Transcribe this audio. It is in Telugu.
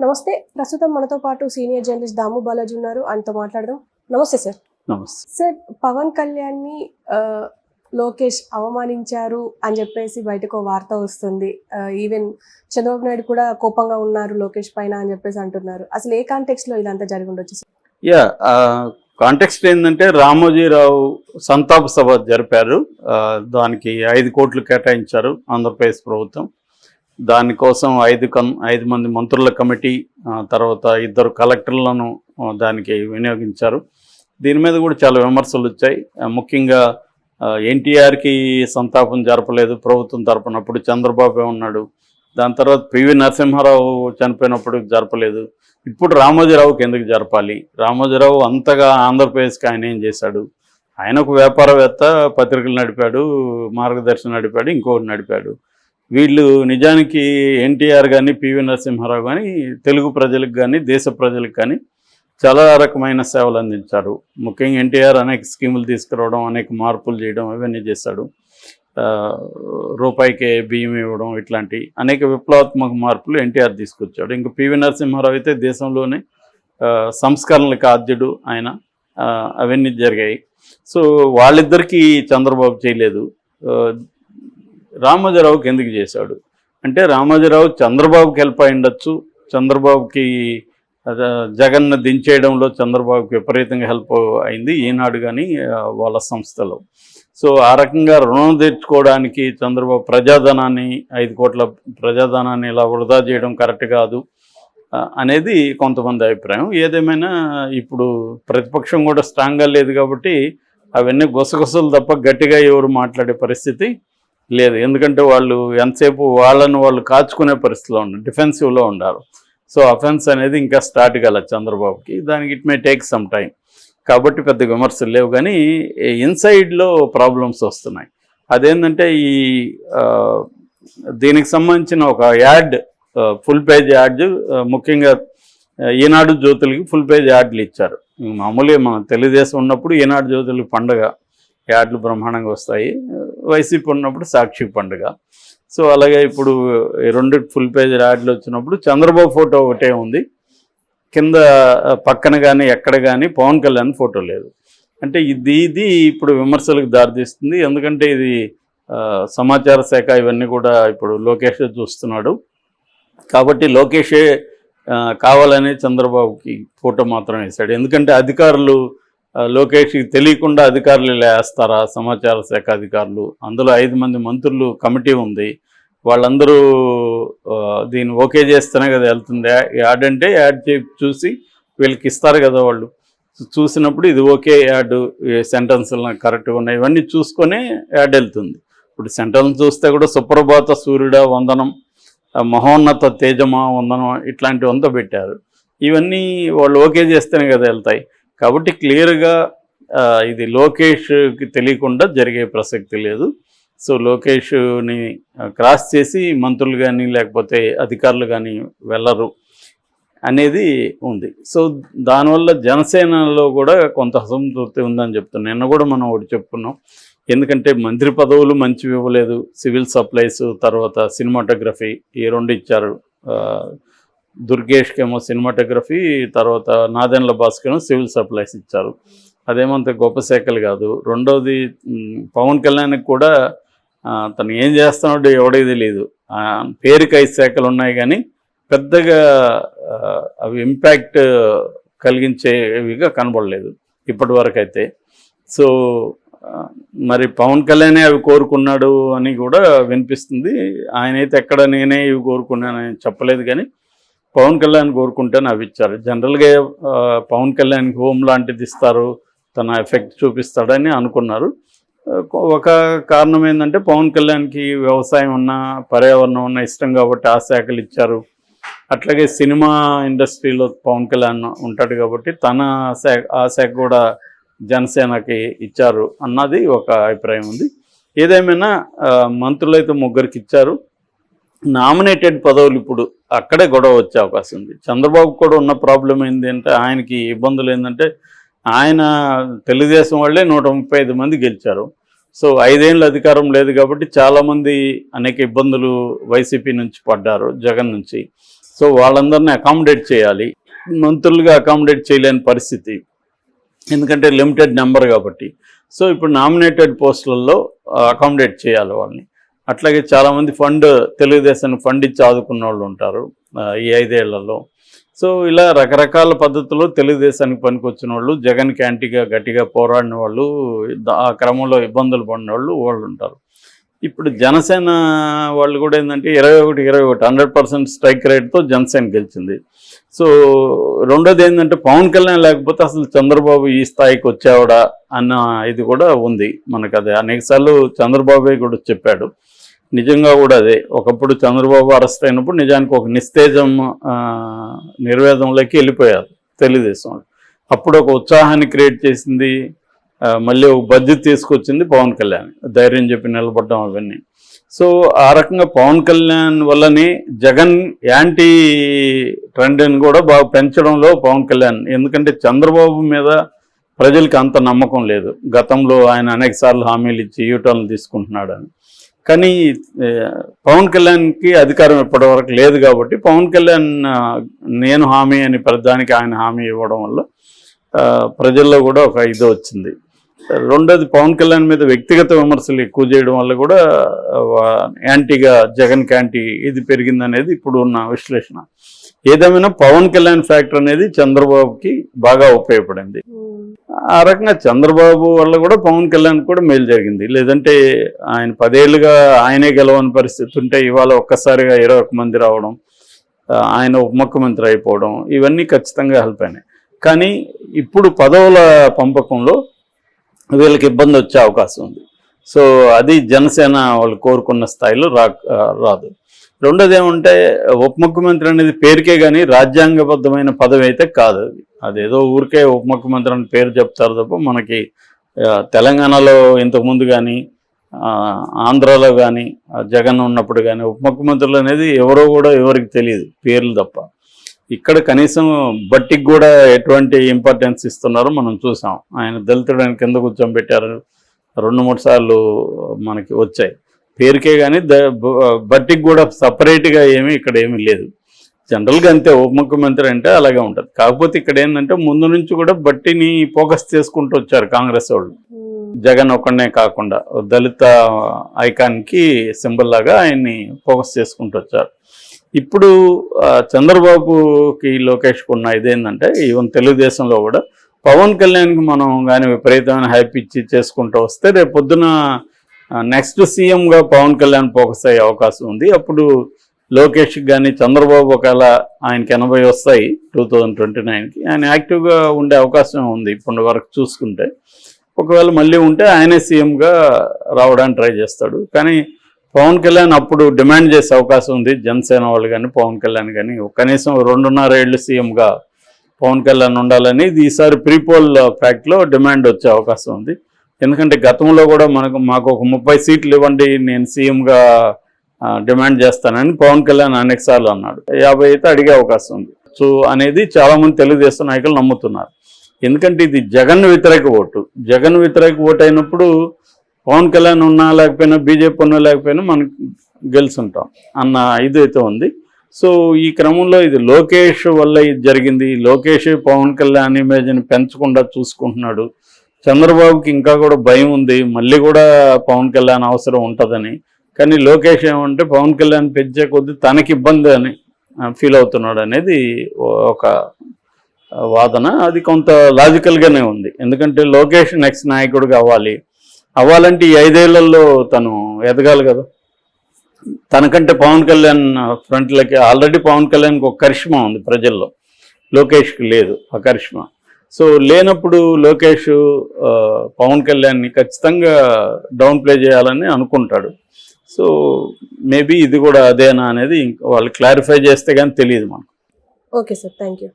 నమస్తే. ప్రస్తుతం మనతో పాటు సీనియర్ జర్నలిస్ట్ దాము బాలాజీ ఉన్నారు. ఆయనతో మాట్లాడదాం. నమస్తే సార్. నమస్తే సార్, పవన్ కళ్యాణ్ని లోకేష్ అవమానించారు అని చెప్పేసి బయటకు వార్త వస్తుంది. ఈవెన్ చంద్రబాబు నాయుడు కూడా కోపంగా ఉన్నారు లోకేష్ పైన అని చెప్పేసి అంటున్నారు. అసలు ఏ కాంటెక్స్ట్ లో ఇదంతా జరిగి ఉండొచ్చు సార్? కాంటెక్స్ట్ ఏంటంటే రామోజీరావు సంతాప సభ జరిపారు. దానికి 5 కోట్లు కేటాయించారు ఆంధ్రప్రదేశ్ ప్రభుత్వం. దానికోసం 5 మంది మంత్రుల కమిటీ, తర్వాత 2 కలెక్టర్లను దానికి వినియోగించారు. దీని మీద కూడా చాలా విమర్శలు వచ్చాయి. ముఖ్యంగా ఎన్టీఆర్కి సంతాపం జరపలేదు ప్రభుత్వం తరపున, అప్పుడు చంద్రబాబు ఉన్నాడు. దాని తర్వాత పివి నరసింహారావు చనిపోయినప్పుడు జరపలేదు. ఇప్పుడు రామోజీరావుకి ఎందుకు జరపాలి? రామోజీరావు అంతగా ఆంధ్రప్రదేశ్కి ఆయన ఏం చేశాడు? ఆయన ఒక వ్యాపారవేత్త, పత్రికలు నడిపాడు, మార్గదర్శనం నడిపాడు, ఇంకోటి నడిపాడు. వీళ్ళు నిజానికి ఎన్టీఆర్ కానీ పివి నరసింహారావు కానీ తెలుగు ప్రజలకు కానీ దేశ ప్రజలకు కానీ చాలా రకమైన సేవలు అందించారు. ముఖ్యంగా ఎన్టీఆర్ అనేక స్కీములు తీసుకురావడం, అనేక మార్పులు చేయడం, ఇవన్నీ చేశాడు. రూపాయికే బియ్యం ఇవ్వడం, ఇట్లాంటి అనేక విప్లవాత్మక మార్పులు ఎన్టీఆర్ తీసుకొచ్చాడు. ఇంకా పివి నరసింహారావు అయితే దేశంలోనే సంస్కరణలకు ఆద్యుడు ఆయన. అవన్నీ జరిగాయి. సో వాళ్ళిద్దరికీ చంద్రబాబు చేయలేదు. రామోజీరావుకి ఎందుకు చేశాడు అంటే, రామోజీరావు చంద్రబాబుకి హెల్ప్ అయి ఉండొచ్చు. చంద్రబాబుకి జగన్ను దించేయడంలో చంద్రబాబుకి విపరీతంగా హెల్ప్ అయింది ఈనాడు కానీ వాళ్ళ సంస్థలో. సో ఆ రకంగా రుణం తీర్చుకోవడానికి చంద్రబాబు ప్రజాధనాన్ని 5 కోట్ల ప్రజాధనాన్ని ఇలా వృధా చేయడం కరెక్ట్ కాదు అనేది కొంతమంది అభిప్రాయం. ఏదేమైనా ఇప్పుడు ప్రతిపక్షం కూడా స్ట్రాంగ్గా లేదు కాబట్టి అవన్నీ గుసగుసలు తప్ప గట్టిగా ఎవరు మాట్లాడే పరిస్థితి లేదు. ఎందుకంటే వాళ్ళు ఎంతసేపు వాళ్ళు కాచుకునే పరిస్థితిలో ఉన్నారు, డిఫెన్సివ్లో ఉండారు. సో అఫెన్స్ అనేది ఇంకా స్టార్ట్ కాలేదు చంద్రబాబుకి. దానికి it may take some time. కాబట్టి పెద్ద విమర్శలు లేవు, కానీ ఇన్సైడ్లో ప్రాబ్లమ్స్ వస్తున్నాయి. అదేంటంటే దీనికి సంబంధించిన ఒక యాడ్, ఫుల్ పేజ్ యాడ్, ముఖ్యంగా ఈనాడు జ్యోతులకి ఫుల్ పేజ్ యాడ్లు ఇచ్చారు. మామూలుగా మన తెలుగుదేశం ఉన్నప్పుడు ఈనాడు జ్యోతులకి పండుగ, యాడ్లు బ్రహ్మాండంగా వస్తాయి. వైసీపీ ఉన్నప్పుడు సాక్షి పండుగ. సో అలాగే ఇప్పుడు 2 ఫుల్ పేజ్ యాడ్లు వచ్చినప్పుడు చంద్రబాబు ఫోటో ఒకటే ఉంది, కింద పక్కన కానీ ఎక్కడ కానీ పవన్ కళ్యాణ్ ఫోటో లేదు. అంటే ఇది ఇప్పుడు విమర్శలకు దారితీస్తుంది. ఎందుకంటే ఇది సమాచార శాఖ ఇవన్నీ కూడా ఇప్పుడు లోకేష్ చూస్తున్నాడు కాబట్టి లోకేషే కావాలని చంద్రబాబుకి ఫోటో మాత్రం వేశాడు. ఎందుకంటే అధికారులు లోకేష్కి తెలియకుండా అధికారులు ఇలా వేస్తారా? సమాచార శాఖ అధికారులు, అందులో 5 మంది మంత్రులు కమిటీ ఉంది, వాళ్ళందరూ దీన్ని ఓకే చేస్తేనే కదా వెళ్తుంది. యాడ్ అంటే యాడ్ చూసి వీళ్ళకి ఇస్తారు కదా, వాళ్ళు చూసినప్పుడు ఇది ఓకే యాడ్, సెంటెన్స్లు కరెక్ట్గా ఉన్నాయి, ఇవన్నీ చూసుకొని యాడ్ వెళ్తుంది. ఇప్పుడు సెంటెన్స్ చూస్తే కూడా సుప్రభాత సూర్యుడ వందనం, మహోన్నత తేజమా వందనం, ఇట్లాంటివంతా పెట్టారు. ఇవన్నీ వాళ్ళు ఓకే చేస్తేనే కదా వెళ్తాయి. కాబట్టి క్లియర్గా ఇది లోకేష్కి తెలియకుండా జరిగే ప్రసక్తి లేదు. సో లోకేష్ని క్రాస్ చేసి మంత్రులు కానీ లేకపోతే అధికారులు కానీ వెళ్ళరు అనేది ఉంది. సో దానివల్ల జనసేనలో కూడా కొంత అసంతృప్తి ఉందని చెప్తున్నాను. నిన్న కూడా మనం ఒకటి చెప్పుకున్నాం. ఎందుకంటే మంత్రి పదవులు మంచివి ఇవ్వలేదు, సివిల్ సప్లైస్, తర్వాత సినిమాటోగ్రఫీ, ఈ 2 ఇచ్చారు. దుర్గేష్కి ఏమో సినిమాటోగ్రఫీ, తర్వాత నాదెండ్ల భాస్కర్ సివిల్ సప్లైస్ ఇచ్చారు. అదేమంత గొప్ప శాఖలు కాదు. రెండోది పవన్ కళ్యాణ్కి కూడా తను ఏం చేస్తున్నాడో ఎవడికి తెలియదు. పేరుకి 5 శాఖలు ఉన్నాయి కానీ పెద్దగా అవి ఇంపాక్ట్ కలిగించేవిగా కనబడలేదు ఇప్పటి వరకు అయితే. సో మరి పవన్ కళ్యాణే అవి కోరుకున్నాడు అని కూడా వినిపిస్తుంది. ఆయనైతే ఎక్కడ నేనే ఇవి కోరుకున్నానని చెప్పలేదు, కానీ పవన్ కళ్యాణ్ కోరుకుంటేనే అవి ఇచ్చారు. జనరల్గా పవన్ కళ్యాణ్కి హోమ్ లాంటిది ఇస్తారు, తన ఎఫెక్ట్ చూపిస్తాడని అనుకున్నారు. ఒక కారణం ఏంటంటే పవన్ కళ్యాణ్కి వ్యవసాయం ఉన్నా పర్యావరణం ఉన్నా ఇష్టం కాబట్టి ఆ శాఖలు ఇచ్చారు. అట్లాగే సినిమా ఇండస్ట్రీలో పవన్ కళ్యాణ్ ఉంటాడు కాబట్టి ఆ శాఖ కూడా జనసేనకి ఇచ్చారు అన్నది ఒక అభిప్రాయం ఉంది. ఏదేమైనా మంత్రులు అయితే 3కి ఇచ్చారు. నామినేటెడ్ పదవులు ఇప్పుడు అక్కడే గొడవ వచ్చే అవకాశం ఉంది. చంద్రబాబు కూడా ఉన్న ప్రాబ్లం ఏంటంటే, ఆయనకి ఇబ్బందులు ఏంటంటే, ఆయన తెలుగుదేశం వాళ్ళే 135 మంది గెలిచారు. సో 5 ఏళ్ళు అధికారం లేదు కాబట్టి చాలామంది అనేక ఇబ్బందులు వైసీపీ నుంచి పడ్డారు, జగన్ నుంచి. సో వాళ్ళందరినీ అకామిడేట్ చేయాలి. మంత్రులుగా అకామిడేట్ చేయలేని పరిస్థితి, ఎందుకంటే లిమిటెడ్ నెంబర్ కాబట్టి. సో ఇప్పుడు నామినేటెడ్ పోస్టులలో అకామిడేట్ చేయాలి వాళ్ళని. అట్లాగే చాలామంది తెలుగుదేశానికి ఫండ్ ఇచ్చి ఆదుకున్న వాళ్ళు ఉంటారు ఈ 5 ఏళ్లలో. సో ఇలా రకరకాల పద్ధతుల్లో తెలుగుదేశానికి పనికొచ్చిన వాళ్ళు, జగన్కి యాంటీగా గట్టిగా పోరాడిన వాళ్ళు, ఆ క్రమంలో ఇబ్బందులు పడిన వాళ్ళు ఉంటారు. ఇప్పుడు జనసేన వాళ్ళు కూడా ఏంటంటే 21 100% స్ట్రైక్ రేట్తో జనసేన గెలిచింది. సో రెండోది ఏంటంటే పవన్ కళ్యాణ్ లేకపోతే అసలు చంద్రబాబు ఈ స్థాయికి వచ్చేవాడా అన్న ఇది కూడా ఉంది మనకు. అది అనేకసార్లు చంద్రబాబే కూడా చెప్పాడు. నిజంగా కూడా అదే. ఒకప్పుడు చంద్రబాబు అరెస్ట్ అయినప్పుడు నిజానికి ఒక నిస్తేజం నిర్వేదంలోకి వెళ్ళిపోయారు తెలుగుదేశం. అప్పుడు ఒక ఉత్సాహాన్ని క్రియేట్ చేసింది, మళ్ళీ ఒక బడ్జెట్ తీసుకొచ్చింది పవన్ కళ్యాణ్, ధైర్యం చెప్పి నిలబడ్డం అవన్నీ. సో ఆ రకంగా పవన్ కళ్యాణ్ వల్లనే జగన్ యాంటీ ట్రెండ్ని కూడా బాగా పెంచడంలో పవన్ కళ్యాణ్. ఎందుకంటే చంద్రబాబు మీద ప్రజలకి అంత నమ్మకం లేదు. గతంలో ఆయన అనేక సార్లు హామీలు ఇచ్చి యూటర్న్లు తీసుకుంటున్నాడని. కానీ పవన్ కళ్యాణ్కి అధికారం ఇప్పటివరకు లేదు కాబట్టి పవన్ కళ్యాణ్ నేను హామీ అని ప్రధానికి ఆయన హామీ ఇవ్వడం వల్ల ప్రజల్లో కూడా ఒక ఇది వచ్చింది. రెండోది పవన్ కళ్యాణ్ మీద వ్యక్తిగత విమర్శలు ఎక్కువ చేయడం వల్ల కూడా యాంటీగా జగన్కి యాంటీ ఇది పెరిగిందనేది ఇప్పుడు ఉన్న విశ్లేషణ. ఏదేమైనా పవన్ కళ్యాణ్ ఫ్యాక్టర్ అనేది చంద్రబాబుకి బాగా ఉపయోగపడింది. ఆ రకంగా చంద్రబాబు వల్ల కూడా పవన్ కళ్యాణ్ కూడా మేలు జరిగింది. లేదంటే ఆయన 10 ఏళ్ళుగా ఆయనే గెలవని పరిస్థితి ఉంటే ఇవాళ ఒక్కసారిగా 21 మంది రావడం, ఆయన ఉప ముఖ్యమంత్రి అయిపోవడం, ఇవన్నీ ఖచ్చితంగా హెల్ప్ అయినాయి. కానీ ఇప్పుడు పదవుల పంపకంలో వీళ్ళకి ఇబ్బంది వచ్చే అవకాశం ఉంది. సో అది జనసేన వాళ్ళు కోరుకున్న స్థాయిలో రాదు. రెండోది ఏమంటే ఉప ముఖ్యమంత్రి అనేది పేరుకే కానీ రాజ్యాంగబద్ధమైన పదవి అయితే కాదు. అదేదో ఊరికే ఉప ముఖ్యమంత్రి అని పేరు చెప్తారు తప్ప మనకి తెలంగాణలో ఇంతకుముందు కానీ ఆంధ్రాలో కానీ జగన్ ఉన్నప్పుడు కానీ ఉప ముఖ్యమంత్రులు అనేది ఎవరో కూడా ఎవరికి తెలియదు, పేర్లు తప్ప. ఇక్కడ కనీసం బట్టికి కూడా ఎటువంటి ఇంపార్టెన్స్ ఇస్తున్నారో మనం చూసాం. ఆయన దళితుడని కింద కూర్చోబెట్టారు, 2-3 సార్లు మనకి వచ్చాయి. పేరుకే కానీ బట్టికి కూడా సపరేట్గా ఇక్కడ ఏమీ లేదు. జనరల్గా అంతే, ఉప ముఖ్యమంత్రి అంటే అలాగే ఉంటుంది. కాకపోతే ఇక్కడ ఏంటంటే ముందు నుంచి కూడా బట్టిని ఫోకస్ చేసుకుంటూ వచ్చారు కాంగ్రెస్ వాళ్ళు. జగన్ ఒక్కడనే కాకుండా దళిత ఐకాన్కి సింబల్ లాగా ఆయన్ని ఫోకస్ చేసుకుంటూ వచ్చారు. ఇప్పుడు చంద్రబాబుకి లోకేష్కి ఉన్న ఇదేంటంటే ఈవెన్ తెలుగుదేశంలో కూడా పవన్ కళ్యాణ్కి మనం కానీ విపరీతమైన హైప్ ఇచ్చి చేసుకుంటూ వస్తే రేపు పొద్దున నెక్స్ట్ సీఎంగా పవన్ కళ్యాణ్ ఫోకస్ అయ్యే అవకాశం ఉంది. అప్పుడు లోకేష్కి కానీ చంద్రబాబు ఒకవేళ ఆయనకి 80 వస్తాయి 2029కి, ఆయన యాక్టివ్గా ఉండే అవకాశం ఉంది ఇప్పటి వరకు చూసుకుంటే. ఒకవేళ మళ్ళీ ఉంటే ఆయనే సీఎంగా రావడానికి ట్రై చేస్తాడు. కానీ పవన్ కళ్యాణ్ అప్పుడు డిమాండ్ చేసే అవకాశం ఉంది. జనసేన వాళ్ళు కానీ పవన్ కళ్యాణ్ కానీ కనీసం 2.5 ఏళ్ళు సీఎంగా పవన్ కళ్యాణ్ ఉండాలని ఈసారి ప్రీపోల్ ఫ్యాక్ట్లో డిమాండ్ వచ్చే అవకాశం ఉంది. ఎందుకంటే గతంలో కూడా మాకు ఒక 30 సీట్లు ఇవ్వండి, నేను సీఎంగా డిమాండ్ చేస్తానని పవన్ కళ్యాణ్ అనేక సార్లు అన్నాడు. 50 అయితే అడిగే అవకాశం ఉంది. సో అనేది చాలామంది తెలుగుదేశం నాయకులు నమ్ముతున్నారు. ఎందుకంటే ఇది జగన్ వ్యతిరేక ఓటు. జగన్ వ్యతిరేక ఓటు అయినప్పుడు పవన్ కళ్యాణ్ ఉన్నా లేకపోయినా, బీజేపీ ఉన్నా లేకపోయినా మనం గెలుచుంటాం అన్న ఇదైతే ఉంది. సో ఈ క్రమంలో ఇది లోకేష్ వల్ల ఇది జరిగింది. లోకేష్ పవన్ కళ్యాణ్ ఇమేజ్ని పెంచకుండా చూసుకుంటున్నాడు. చంద్రబాబుకి ఇంకా కూడా భయం ఉంది, మళ్ళీ కూడా పవన్ కళ్యాణ్ అవసరం ఉంటుందని. కానీ లోకేష్ ఏమంటే పవన్ కళ్యాణ్ పెంచే కొద్దీ తనకి ఇబ్బంది అని ఫీల్ అవుతున్నాడు అనేది ఒక వాదన. అది కొంత లాజికల్గానే ఉంది. ఎందుకంటే లోకేష్ నెక్స్ట్ నాయకుడిగా అవ్వాలంటే ఈ 5 ఏళ్లలో తను ఎదగాలి కదా. తనకంటే పవన్ కళ్యాణ్ ఫ్రంట్లకి ఆల్రెడీ పవన్ కళ్యాణ్కి ఒక కరిష్మా ఉంది ప్రజల్లో, లోకేష్కి లేదు ఆ కరిష్మా. సో లేనప్పుడు లోకేష్ పవన్ కళ్యాణ్ని ఖచ్చితంగా డౌన్ ప్లే చేయాలని అనుకుంటాడు. సో మేబీ ఇది కూడా అదేనా అనేది వాళ్ళు క్లారిఫై చేస్తే కానీ తెలియదు మనకు. Okay sir, thank you.